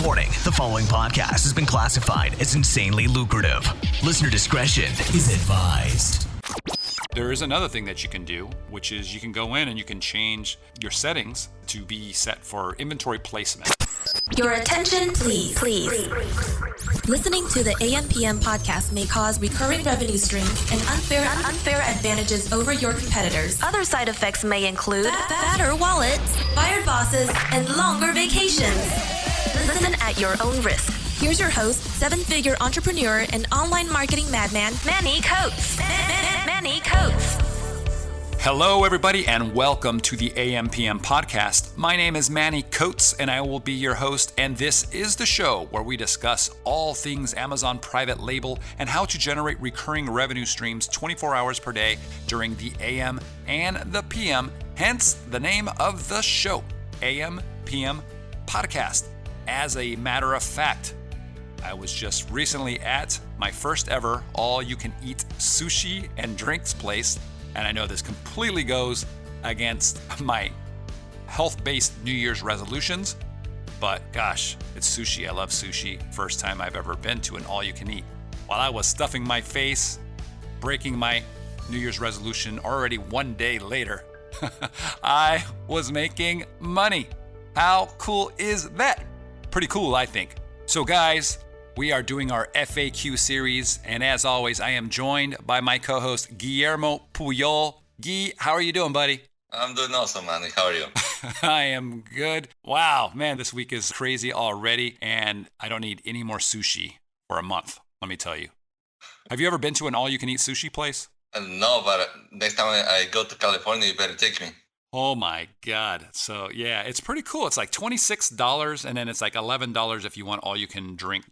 Warning, the following podcast has been classified as insanely lucrative. Listener discretion is advised. There is another thing that you can do, which is you can go in and you can change your settings to be set for inventory placement. Your attention, please. Listening to the AM/PM podcast may cause recurring revenue streams and unfair advantages over your competitors. Other side effects may include fatter wallets, fired bosses, and longer vacations. Listen at your own risk. Here's your host, seven-figure entrepreneur and online marketing madman, Manny Coates. Manny Coates. Hello, everybody, and welcome to the AM/PM podcast. My name is Manny Coates, and I will be your host, and this is the show where we discuss all things Amazon private label and how to generate recurring revenue streams 24 hours per day during the AM and the PM, hence the name of the show, AM/PM podcast. As a matter of fact, I was just recently at my first ever all-you-can-eat sushi and drinks place. And I know this completely goes against my health-based New Year's resolutions, but gosh, it's sushi. I love sushi. First time I've ever been to an all-you-can-eat. While I was stuffing my face, breaking my New Year's resolution already one day later, I was making money. How cool is that? Pretty cool, I think. So guys, we are doing our FAQ series, and as always, I am joined by my co-host, Guillermo Puyol. Guy, how are you doing, buddy? I'm doing awesome, Manny. How are you? I am good. Wow, man, this week is crazy already, and I don't need any more sushi for a month, let me tell you. Have you ever been to an all-you-can-eat sushi place? No, but next time I go to California, you better take me. Oh my God. So yeah, it's pretty cool. It's like $26 and then it's like $11 if you want all you can drink,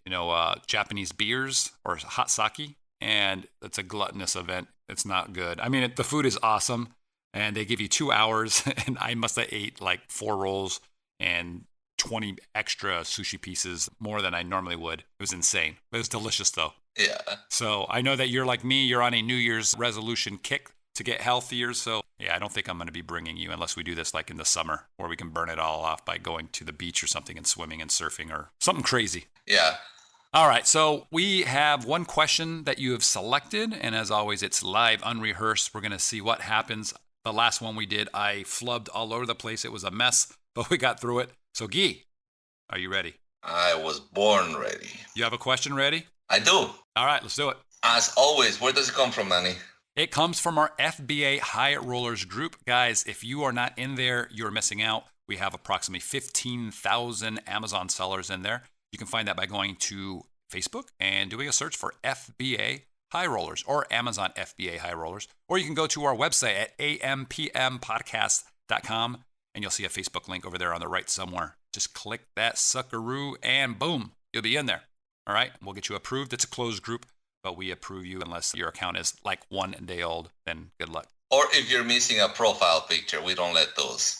Japanese beers or hot sake. And it's a gluttonous event. It's not good. I mean, the food is awesome and they give you 2 hours and I must have ate like 4 rolls and 20 extra sushi pieces, more than I normally would. It was insane. It was delicious though. Yeah. So I know that you're like me, you're on a New Year's resolution kick to get healthier. So yeah, I don't think I'm going to be bringing you unless we do this like in the summer where we can burn it all off by going to the beach or something and swimming and surfing or something crazy. Yeah. All right. So we have one question that you have selected. And as always, it's live, unrehearsed. We're going to see what happens. The last one we did, I flubbed all over the place. It was a mess, but we got through it. So Guy, are you ready? I was born ready. You have a question ready? I do. All right, let's do it. As always, where does it come from, Manny? It comes from our FBA High Rollers group. Guys, if you are not in there, you're missing out. We have approximately 15,000 Amazon sellers in there. You can find that by going to Facebook and doing a search for FBA High Rollers or Amazon FBA High Rollers. Or you can go to our website at ampmpodcast.com and you'll see a Facebook link over there on the right somewhere. Just click that suckaroo and boom, you'll be in there. All right, we'll get you approved. It's a closed group. But we approve you unless your account is like 1 day old, then good luck. Or if you're missing a profile picture, we don't let those.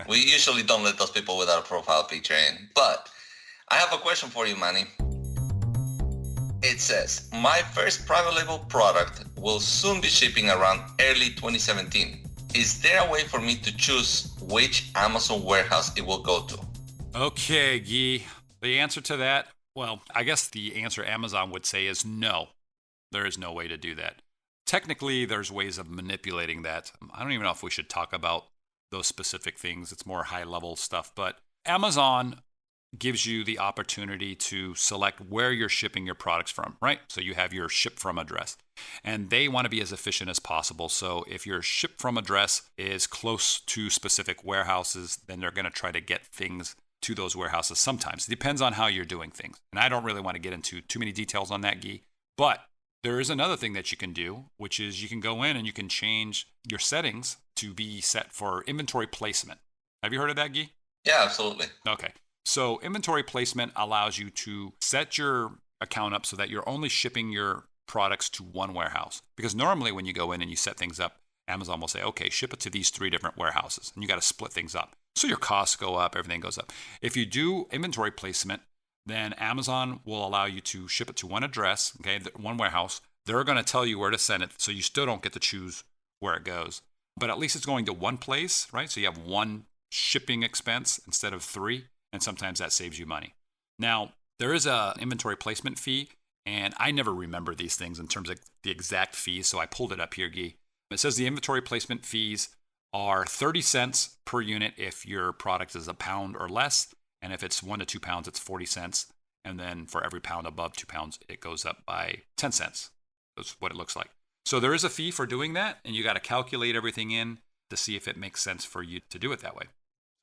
We usually don't let those people without a profile picture in. But I have a question for you, Manny. It says, my first private label product will soon be shipping around early 2017. Is there a way for me to choose which Amazon warehouse it will go to? Okay, Guy. The answer to that, well, I guess the answer Amazon would say is no. There is no way to do that. Technically, there's ways of manipulating that. I don't even know if we should talk about those specific things. It's more high-level stuff. But Amazon gives you the opportunity to select where you're shipping your products from, right? So you have your ship from address. And they want to be as efficient as possible. So if your ship from address is close to specific warehouses, then they're going to try to get things to those warehouses sometimes. It depends on how you're doing things. And I don't really want to get into too many details on that, Guy. But there is another thing that you can do, which is you can go in and you can change your settings to be set for inventory placement. Have you heard of that, Guy? Yeah, absolutely. Okay. So inventory placement allows you to set your account up so that you're only shipping your products to one warehouse. Because normally when you go in and you set things up, Amazon will say, okay, ship it to these 3 different warehouses. And you got to split things up. So your costs go up, everything goes up. If you do inventory placement, then Amazon will allow you to ship it to one address, okay, one warehouse. They're going to tell you where to send it, so you still don't get to choose where it goes. But at least it's going to one place, right? So you have one shipping expense instead of 3, and sometimes that saves you money. Now, there is a inventory placement fee, and I never remember these things in terms of the exact fees, so I pulled it up here, Guy. It says the inventory placement fees are 30 cents per unit if your product is a pound or less, and if it's 1 to 2 pounds, it's 40 cents. And then for every pound above 2 pounds, it goes up by 10 cents. That's what it looks like. So there is a fee for doing that, and you got to calculate everything in to see if it makes sense for you to do it that way.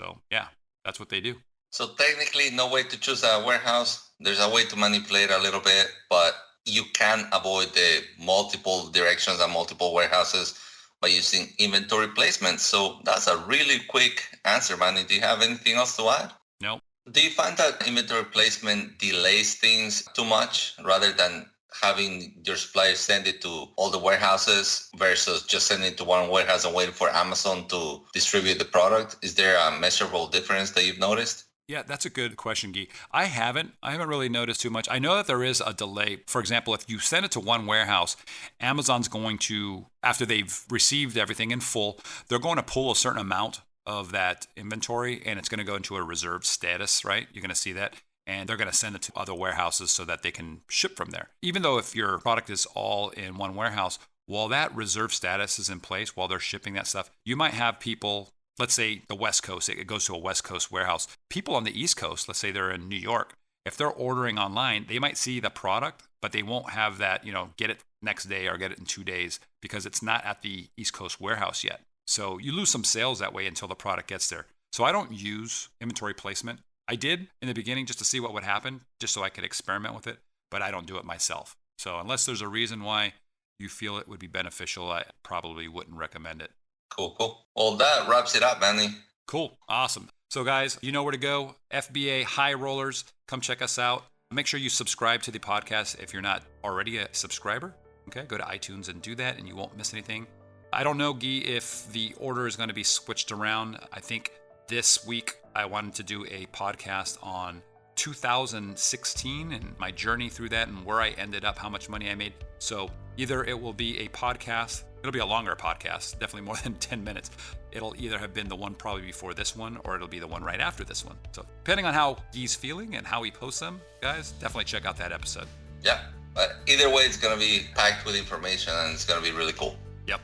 So yeah, that's what they do. So technically, no way to choose a warehouse. There's a way to manipulate a little bit, but you can avoid the multiple directions and multiple warehouses by using inventory placement. So that's a really quick answer, Manny. Do you have anything else to add? No. Do you find that inventory placement delays things too much rather than having your supplier send it to all the warehouses versus just sending it to one warehouse and waiting for Amazon to distribute the product? Is there a measurable difference that you've noticed? Yeah, that's a good question, Guy. I haven't really noticed too much. I know that there is a delay. For example, if you send it to one warehouse, Amazon's going to, after they've received everything in full, they're going to pull a certain amount of that inventory, and it's going to go into a reserved status, right? You're going to see that. And they're going to send it to other warehouses so that they can ship from there. Even though if your product is all in one warehouse, while that reserve status is in place, while they're shipping that stuff, you might have people, let's say the West Coast, it goes to a West Coast warehouse. People on the East Coast, let's say they're in New York, if they're ordering online, they might see the product, but they won't have that, get it next day or get it in 2 days because it's not at the East Coast warehouse yet. So you lose some sales that way until the product gets there. So I don't use inventory placement. I did in the beginning just to see what would happen, just so I could experiment with it, but I don't do it myself. So unless there's a reason why you feel it would be beneficial, I probably wouldn't recommend it. Cool. Well, that wraps it up, Manny. Cool. Awesome. So guys, you know where to go. FBA High Rollers, come check us out. Make sure you subscribe to the podcast if you're not already a subscriber. Okay, go to iTunes and do that and you won't miss anything. I don't know, Guy, if the order is going to be switched around. I think this week I wanted to do a podcast on 2016 and my journey through that and where I ended up, how much money I made. So either it will be a podcast, it'll be a longer podcast, definitely more than 10 minutes. It'll either have been the one probably before this one or it'll be the one right after this one. So depending on how Guy's feeling and how he posts them, guys, definitely check out that episode. Yeah, but either way, it's going to be packed with information and it's going to be really cool. Yep.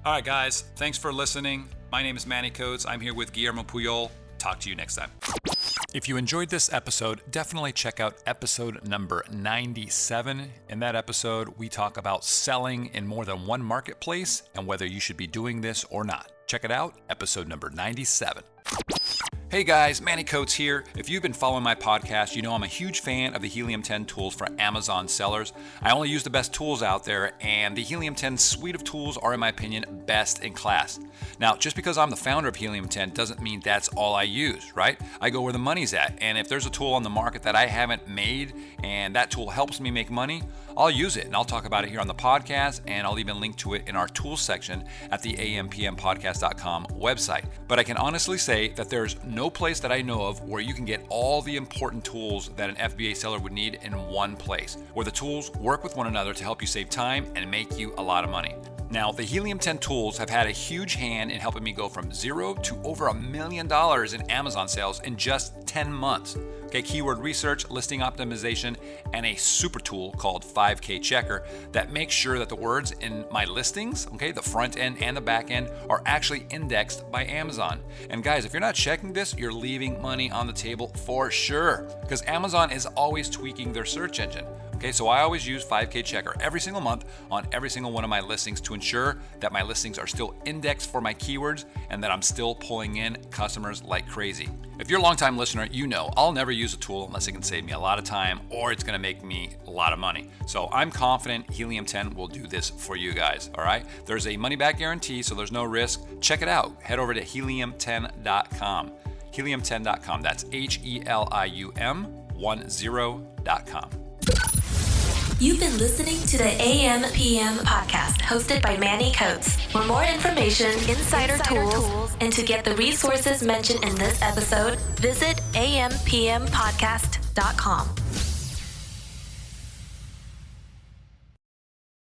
All right, guys, thanks for listening. My name is Manny Coates. I'm here with Guillermo Puyol. Talk to you next time. If you enjoyed this episode, definitely check out episode number 97. In that episode, we talk about selling in more than one marketplace and whether you should be doing this or not. Check it out, episode number 97. Hey guys, Manny Coates here. If you've been following my podcast, you know I'm a huge fan of the Helium 10 tools for Amazon sellers. I only use the best tools out there, and the Helium 10 suite of tools are, in my opinion, best in class. Now, just because I'm the founder of Helium 10 doesn't mean that's all I use, right? I go where the money's at, and if there's a tool on the market that I haven't made and that tool helps me make money, I'll use it, and I'll talk about it here on the podcast, and I'll even link to it in our tools section at the ampmpodcast.com website. But I can honestly say that there's no place that I know of where you can get all the important tools that an FBA seller would need in one place, where the tools work with one another to help you save time and make you a lot of money. Now, the Helium 10 tools have had a huge hand in helping me go from zero to over $1 million in Amazon sales in just 10 months. Okay, keyword research, listing optimization, and a super tool called 5K Checker that makes sure that the words in my listings, okay, the front end and the back end, are actually indexed by Amazon. And guys, if you're not checking this, you're leaving money on the table for sure, because Amazon is always tweaking their search engine. Okay, so I always use 5K Checker every single month on every single one of my listings to ensure that my listings are still indexed for my keywords and that I'm still pulling in customers like crazy. If you're a longtime listener, you know I'll never use a tool unless it can save me a lot of time or it's gonna make me a lot of money. So I'm confident Helium 10 will do this for you guys, all right? There's a money-back guarantee, so there's no risk. Check it out. Head over to helium10.com. Helium10.com. That's helium10.com. You've been listening to the AM/PM podcast hosted by Manny Coates. For more information, insider tools, and to get the resources mentioned in this episode, visit ampmpodcast.com.